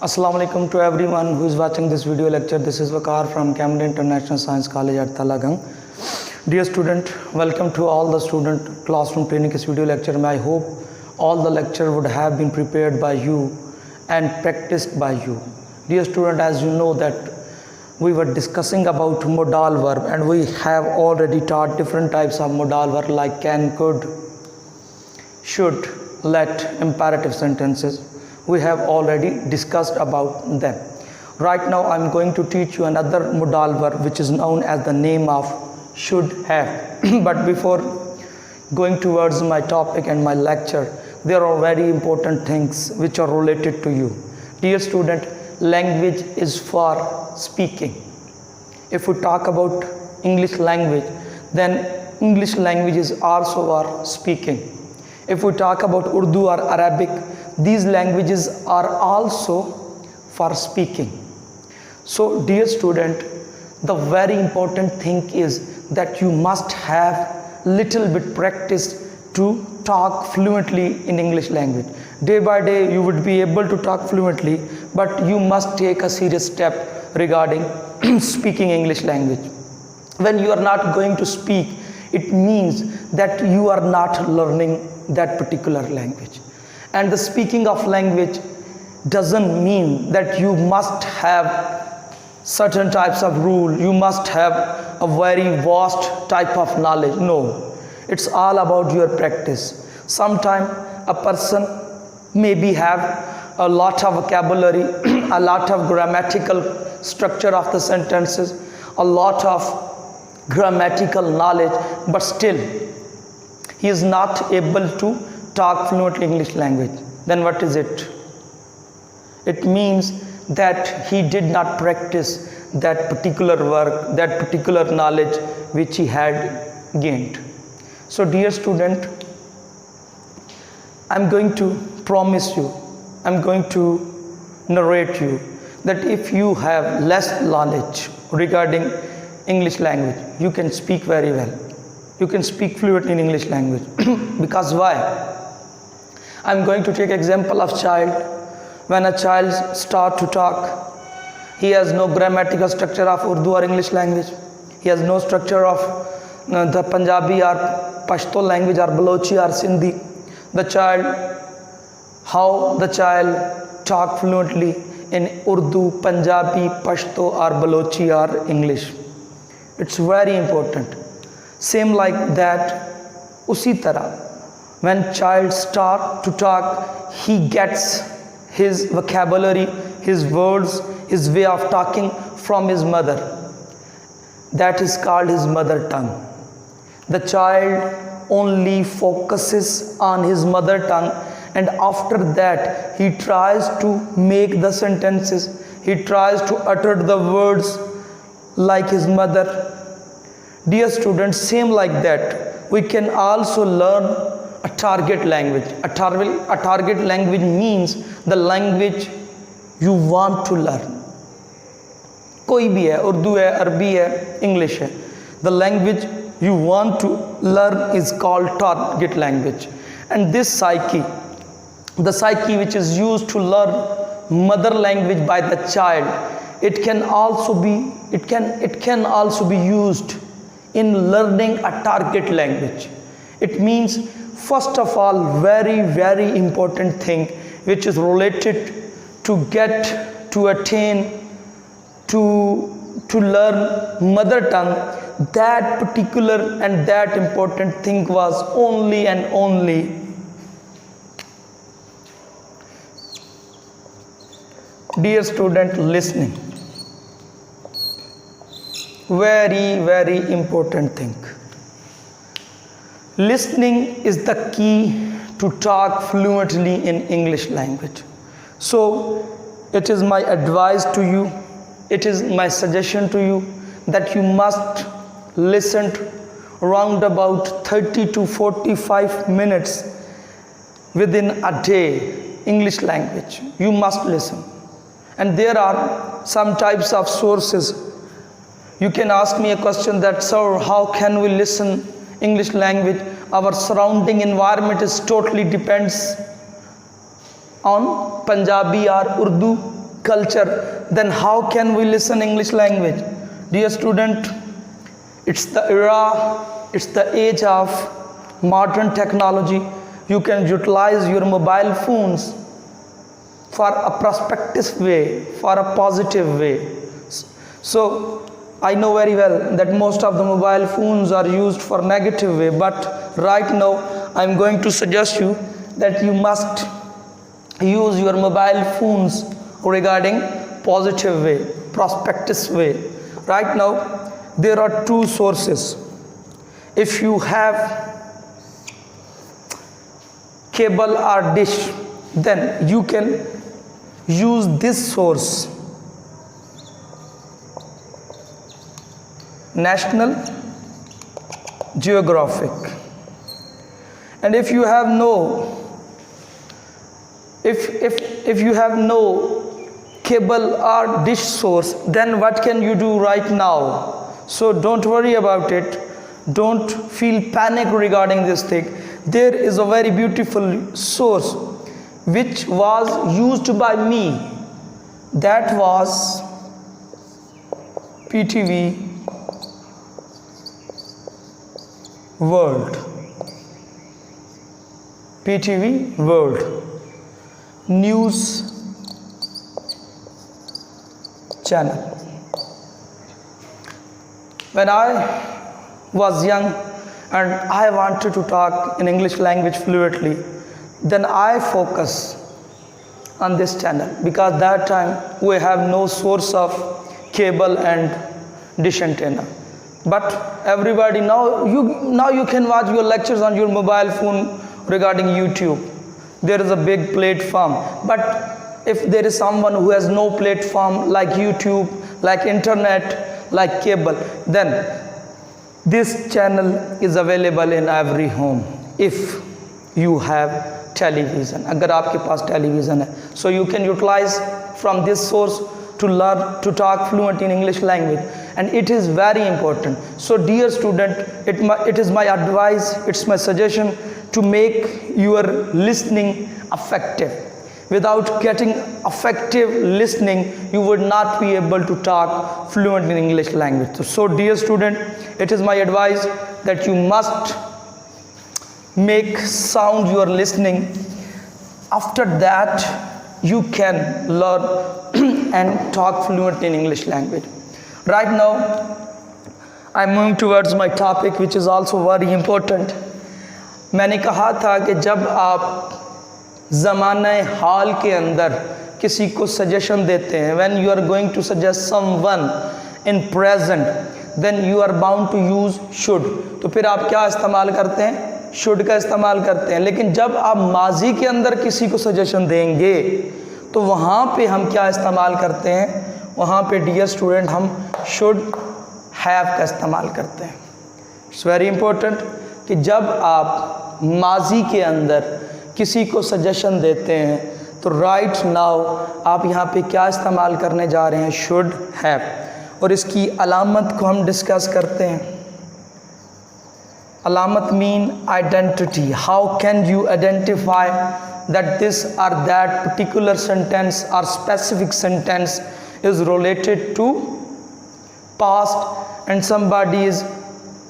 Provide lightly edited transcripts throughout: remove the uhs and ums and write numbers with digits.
Assalamu alaikum to everyone who is watching this video lecture. This is Waqar from Camden International Science College at Talagang. Dear student, welcome to all the student classroom training this video lecture. I hope all the lecture would have been prepared by you and practiced by you. Dear student, as you know that we were discussing about modal verb and we have already taught different types of modal verb like can, could, should, let, imperative sentences. We have already discussed about them. Right now I'm going to teach you another modal verb which is known as the name of should have. But before going towards my topic and my lecture, there are very important things which are related to you. Dear student, language is for speaking. If we talk about English language, then English language is also for speaking. If we talk about Urdu or Arabic, these languages are also for speaking. So dear student, the very important thing is that you must have little bit practice to talk fluently in English language. Day by day you would be able to talk fluently, but you must take a serious step regarding speaking English language. When you are not going to speak, it means that you are not learning that particular language. And the speaking of language doesn't mean that you must have certain types of rule, you must have a very vast type of knowledge. No, it's all about your practice. Sometimes a person maybe have a lot of vocabulary, a lot of grammatical structure of the sentences, a lot of grammatical knowledge, but still he is not able to talk fluently English language. Then what is it? It means that he did not practice that particular work, that particular knowledge which he had gained. So dear student, I'm going to promise you, I'm going to narrate you that if you have less knowledge regarding English language, you can speak very well. You can speak fluently in English language. Because why? I'm going to take example of child. When a child start to talk, he has no grammatical structure of Urdu or English language. He has no structure of the Punjabi or Pashto language or Balochi or Sindhi. How the child talk fluently in Urdu, Punjabi, Pashto or Balochi or English. It's very important. Same like that, usi tarah, when child start to talk, he gets his vocabulary, his words, his way of talking from his mother. That is called his mother tongue. The child only focuses on his mother tongue, and after that he tries to make the sentences, he tries to utter the words like his mother. Dear students, same like that, we can also learn a target language. A target language means the language you want to learn. कोई भी है, Urdu है, Arabi है, English है. The language you want to learn is called target language. And this psyche, the psyche which is used to learn mother language by the child, it can also be used in learning a target language. It means, first of all, very important thing which is related to get, to attain, to learn mother tongue, that particular and that important thing was only and only dear student, listening. Very important thing. Listening is the key to talk fluently in English language. So it is my advice to you, it is my suggestion to you that you must listen around about 30 to 45 minutes within a day English language. You must listen. And there are some types of sources. You can ask me a question that, sir, how can we listen English language? Our surrounding environment is totally depends on Punjabi or Urdu. culture, then how can we listen English language? Dear student, it's the era, it's the age of modern technology. You can utilize your mobile phones for a prospective way, for a positive way. So I know very well that most of the mobile phones are used for negative way, but right now I'm going to suggest you that you must use your mobile phones regarding positive way, prospective way. Right now there are two sources. If you have cable or dish, then you can use this source, National Geographic. And if you have no cable or dish source, then what can you do right now? So don't worry about it, don't feel panic regarding this thing. There is a very beautiful source which was used by me, that was PTV World. PTV World News channel. When I was young and I wanted to talk in English language fluently, then I focus on this channel, because that time we have no source of cable and dish antenna. But everybody now you can watch your lectures on your mobile phone regarding YouTube. There is a big platform. But if there is someone who has no platform like YouTube, like internet, like cable, then this channel is available in every home if you have television. अगर आपके पास television है, so you can utilize from this source to learn to talk fluent in English language, and it is very important. So dear student, it is my advice, it's my suggestion to make your listening effective. Without getting effective listening, you would not be able to talk fluent in English language. So dear student, it is my advice that you must make sound your listening. After that you can learn and talk fluent in English language. Right now I'm moving towards my topic, which is also very important. मैंने कहा था कि जब आप ज़माने हाल के अंदर किसी को सजेशन देते हैं, when you are going to suggest someone in present, then you are bound to use should. तो फिर आप क्या इस्तेमाल करते हैं? शुड का इस्तेमाल करते हैं. लेकिन जब आप माजी के अंदर किसी को सजेशन देंगे तो वहाँ पे हम क्या इस्तेमाल करते हैं? वहाँ पे डियर स्टूडेंट हम शुड हैव का इस्तेमाल करते हैं. इट्स वेरी इम्पोर्टेंट कि जब आप माजी के अंदर किसी को सजेशन देते हैं तो राइट नाउ आप यहाँ पे क्या इस्तेमाल करने जा रहे हैं? Should have. और इसकी अलामत को हम डिस्कस करते हैं. Alamat mean identity. How can you identify that this or that particular sentence or specific sentence is related to past and somebody is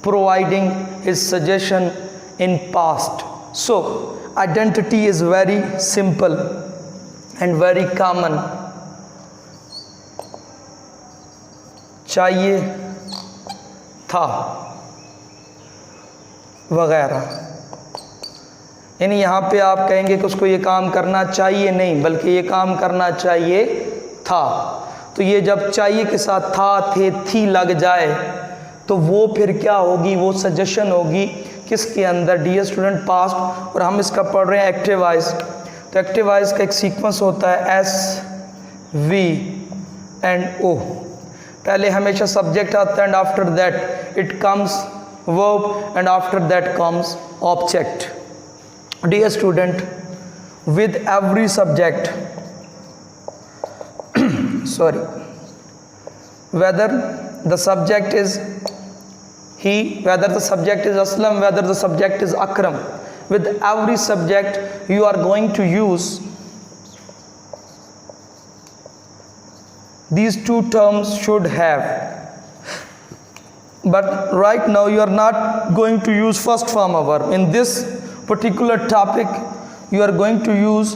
providing his suggestion in past. So identity is very simple and very common. चाहिए था वगैरह. यानी यहाँ पे आप कहेंगे कि उसको ये काम करना चाहिए नहीं, बल्कि ये काम करना चाहिए था. तो ये जब चाहिए के साथ था, थे, थी लग जाए तो वो फिर क्या होगी? वो सजेशन होगी किसके अंदर? Dear student past. और हम इसका पढ़ रहे हैं एक्टिव वॉइस. तो एक्टिव वॉइस का एक सीक्वेंस होता है एस वी एंड ओ. पहले हमेशा सब्जेक्ट आता है and after that it comes verb and after that comes object. Dear student, with every subject sorry, whether the subject is he, whether the subject is Aslam, whether the subject is Akram, with every subject you are going to use these two terms should have. But right now you are not going to use first form of verb. In this particular topic you are going to use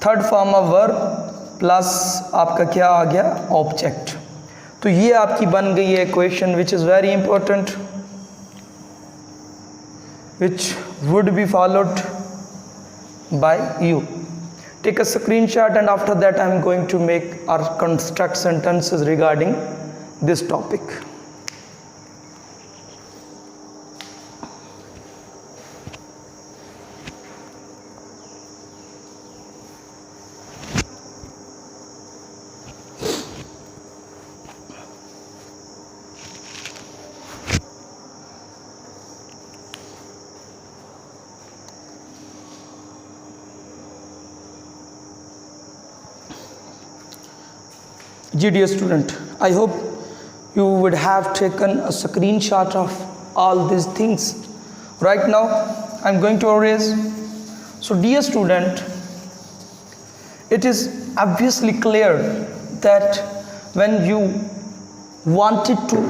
third form of verb plus आपका क्या आ गया, object. तो ये आपकी बन गई है question which is very important, which would be followed by you. Take a screenshot and after that I am going to make or construct sentences regarding this topic. Dear student, I hope you would have taken a screenshot of all these things. Right now I am going to erase. So dear student, it is obviously clear that when you wanted to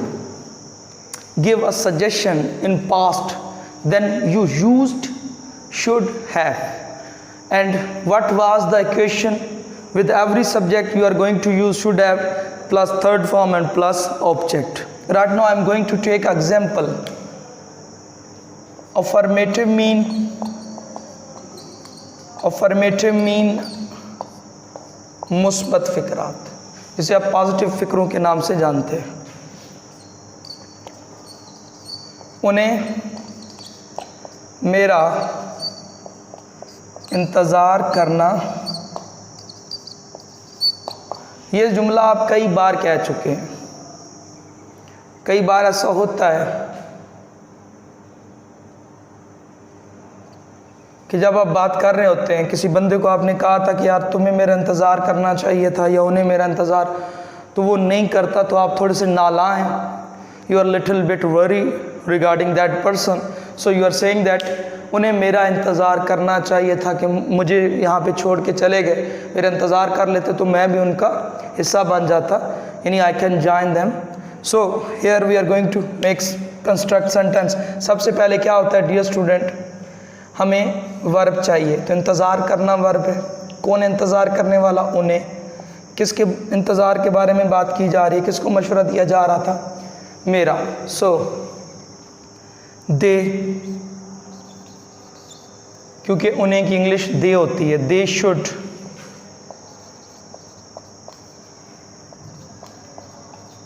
give a suggestion in past, then you used should have. And what was the equation? With every subject you are going to use should have plus third form and plus object. Right now I am going to take example. Affirmative mean मुस्बत फिक्रात, जिसे आप positive फिक्रों के नाम से जानते हैं. उन्हें मेरा इंतज़ार करना, ये जुमला आप कई बार कह चुके हैं. कई बार ऐसा होता है कि जब आप बात कर रहे होते हैं, किसी बंदे को आपने कहा था कि यार तुम्हें मेरा इंतज़ार करना चाहिए था या उन्हें मेरा इंतज़ार, तो वो नहीं करता तो आप थोड़े से नालायक हैं. You are little bit worry regarding that person. So you are saying that उन्हें मेरा इंतज़ार करना चाहिए था कि मुझे यहाँ पे छोड़ के चले गए, मेरा इंतज़ार कर लेते तो मैं भी उनका हिस्सा बन जाता, यानी I can join them. So here we are going to make construct sentence. सबसे पहले क्या होता है डियर स्टूडेंट, हमें वर्ब चाहिए. तो इंतज़ार करना वर्ब है. कौन इंतज़ार करने वाला? उन्हें. किसके इंतज़ार के बारे में बात की जा रही है, किसको मशवरा दिया जा रहा था? मेरा. सो दे, क्योंकि उन्हें की इंग्लिश दे होती है. They should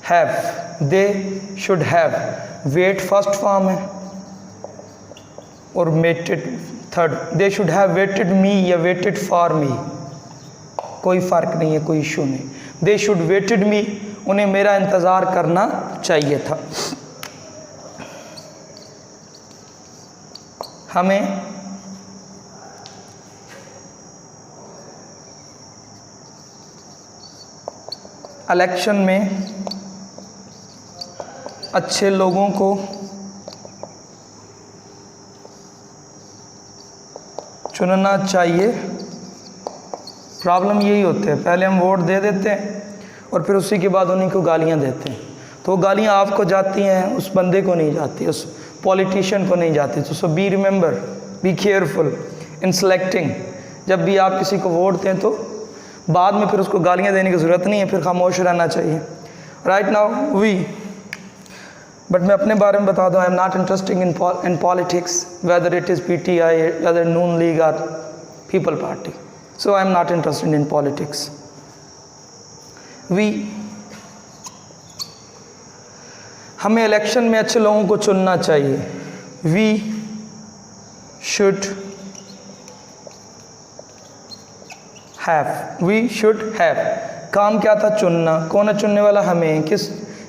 have, they should have. Wait first form है और waited third. They should have waited me या वेटेड फॉर मी, कोई फ़र्क नहीं है, कोई इशू नहीं. दे शुड वेटेड मी, उन्हें मेरा इंतज़ार करना चाहिए था. हमें इलेक्शन में अच्छे लोगों को चुनना चाहिए. प्रॉब्लम यही होती है, पहले हम वोट दे देते हैं और फिर उसी के बाद उन्हीं को गालियां देते हैं. तो वो गालियां आपको जाती हैं, उस बंदे को नहीं जाती, उस पॉलिटिशियन को नहीं जाती. तो so be remember, be careful in selecting. जब भी आप किसी को वोट दें तो बाद में फिर उसको गालियां देने की ज़रूरत नहीं है, फिर खामोश रहना चाहिए. राइट नाउ वी, बट मैं अपने बारे में बता दूं, I am not interesting in politics, whether it is PTI, whether Noon league और people party. So I am not interested in politics. We, हमें इलेक्शन में अच्छे लोगों को चुनना चाहिए. We should have, we should have. काम क्या था? चुनना. कौन है चुनने वाला? हमें.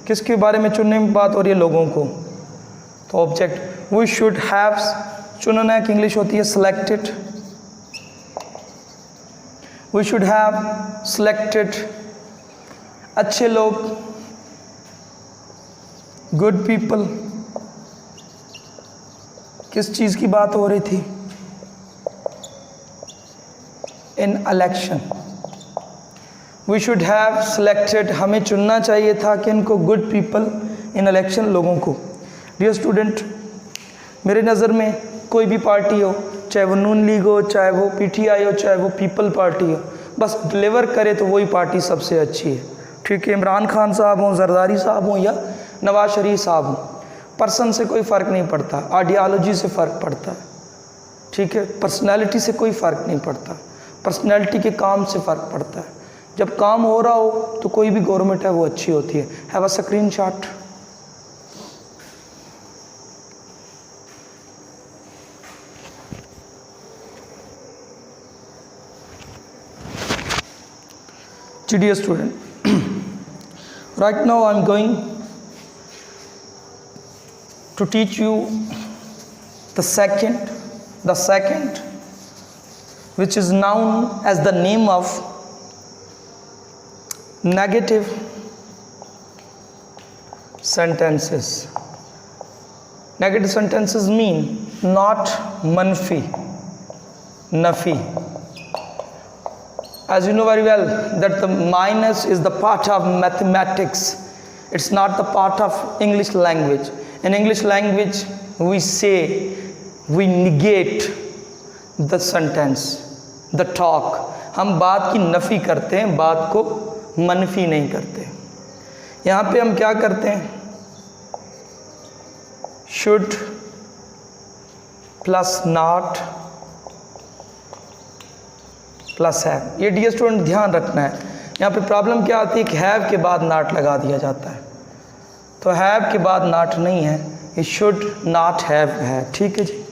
किसके बारे में चुनने में बात हो रही है? लोगों को. तो ऑब्जेक्ट. वी शुड हैव, चुनना की इंग्लिश होती है selected. We should have selected अच्छे लोग, गुड पीपल. किस चीज़ की बात हो रही थी? In election. We should have selected, हमें चुनना चाहिए था कि इनको गुड पीपल इन इलेक्शन, लोगों को। डियर स्टूडेंट, मेरे नज़र में कोई भी पार्टी हो, चाहे वो नून लीग हो, चाहे वो पीटीआई हो, चाहे वो पीपल पार्टी हो, बस डिलीवर करे तो वही पार्टी सबसे अच्छी है। ठीक है, इमरान खान साहब हों, जरदारी साहब हों या नवाज शरीफ साहब हों, पर्सन से कोई फ़र्क नहीं पड़ता, आइडियालॉजी से फ़र्क पड़ता है। ठीक है, पर्सनैलिटी से कोई फ़र्क नहीं पड़ता, पर्सनैलिटी के काम से फ़र्क पड़ता है। जब काम हो रहा हो तो कोई भी गवर्नमेंट है वो अच्छी होती है। Have a screen shot. Dear student, right now I am going to teach you the second which is known as the name of negative sentences. Negative sentences mean not manfi, nafi. As you know very well that the minus is the part of mathematics, it's not the part of English language. In English language we say, we negate the sentence, the talk. हम बात की नफ़ी करते हैं, बात को मनफी नहीं करते। यहाँ पे हम क्या करते हैं, should plus not plus have. ये डियर स्टूडेंट ध्यान रखना है, यहाँ पे प्रॉब्लम क्या आती है कि हैव के बाद नॉट लगा दिया जाता है, तो हैव के बाद नॉट नहीं है, ये शुड नॉट हैव है। ठीक है जी।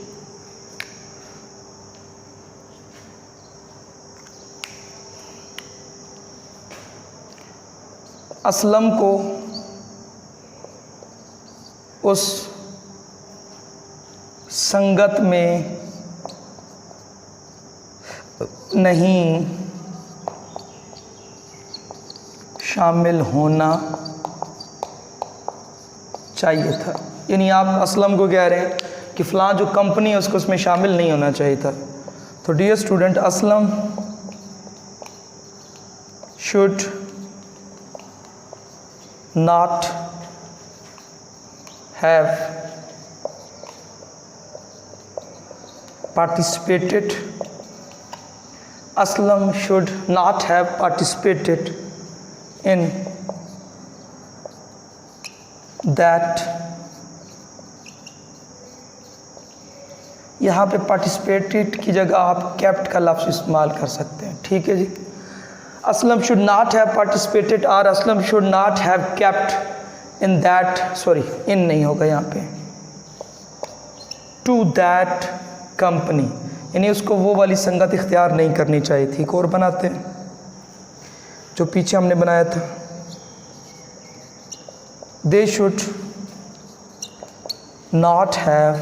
असलम को उस संगत में नहीं शामिल होना चाहिए था। यानी आप असलम को कह रहे हैं कि फ़लाँ जो कंपनी है उसको उसमें शामिल नहीं होना चाहिए था। तो dear student, Aslam should not have participated, Aslam should not have participated in that। यहाँ पे participated की जगह आप kept का लफ्ज़ इस्तेमाल कर सकते हैं। ठीक है जी। Aslam should not have participated और Aslam should not have kept in that, sorry in नहीं होगा यहाँ पे, to that company, यानी उसको वो वाली संगत इख्तियार नहीं करनी चाहिए थी। एक और बनाते हैं जो पीछे हमने बनाया था, दे शुड नॉट हैव,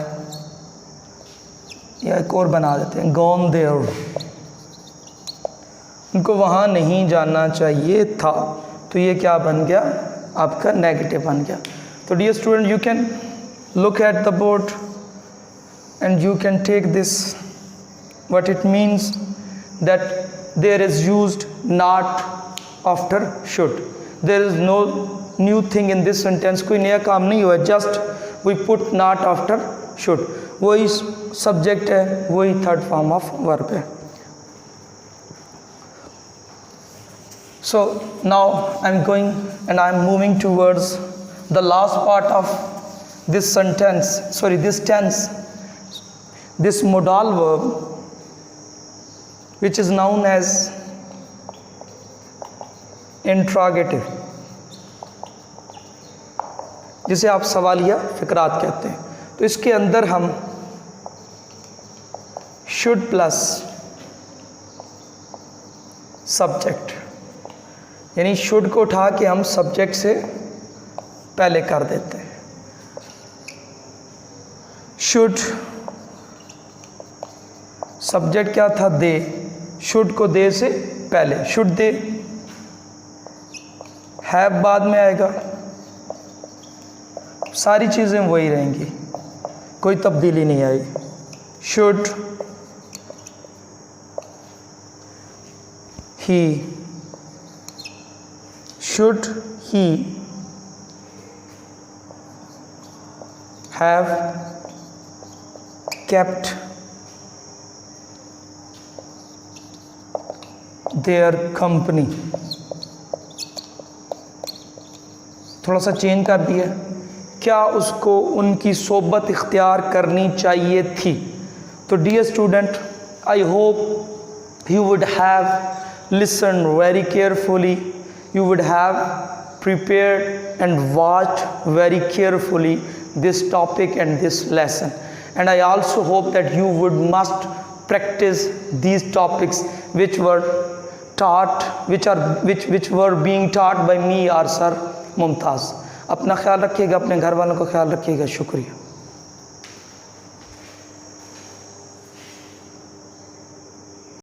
या एक और बना देते हैं गॉन देयर, उनको वहाँ नहीं जाना चाहिए था। तो ये क्या बन गया, आपका नेगेटिव बन गया। तो dear student, you can look at the board and you can take this, what it means that there is used not after should, there is no new thing in this sentence, कोई नया काम नहीं हुआ, just we put not after should, वही subject है, वही third form of verb है। So now I'm going and I'm moving towards the last part of this sentence, sorry this tense, this modal verb which is known as interrogative, जिसे आप सवालिया फिक्रात कहते हैं। तो इसके अंदर हम should प्लस सब्जेक्ट, यानी should को उठा के हम सब्जेक्ट से पहले कर देते हैं। should सब्जेक्ट क्या था, दे, शुड को दे से पहले, शुड दे, हैव बाद में आएगा, सारी चीज़ें वही रहेंगी, कोई तब्दीली नहीं आई। Should he should he have kept their company? थोड़ा सा चेंज कर दिया, क्या उसको उनकी सोबत इख्तियार करनी चाहिए थी? तो dear student, I hope you would have listened very carefully, you would have prepared and watched very carefully this topic and this lesson, and I also hope that you would must practice these topics which were taught, which were being taught by me or sir Mumtaz. अपना ख्याल रखिएगा, अपने घर वालों का ख्याल रखिएगा। शुक्रिया।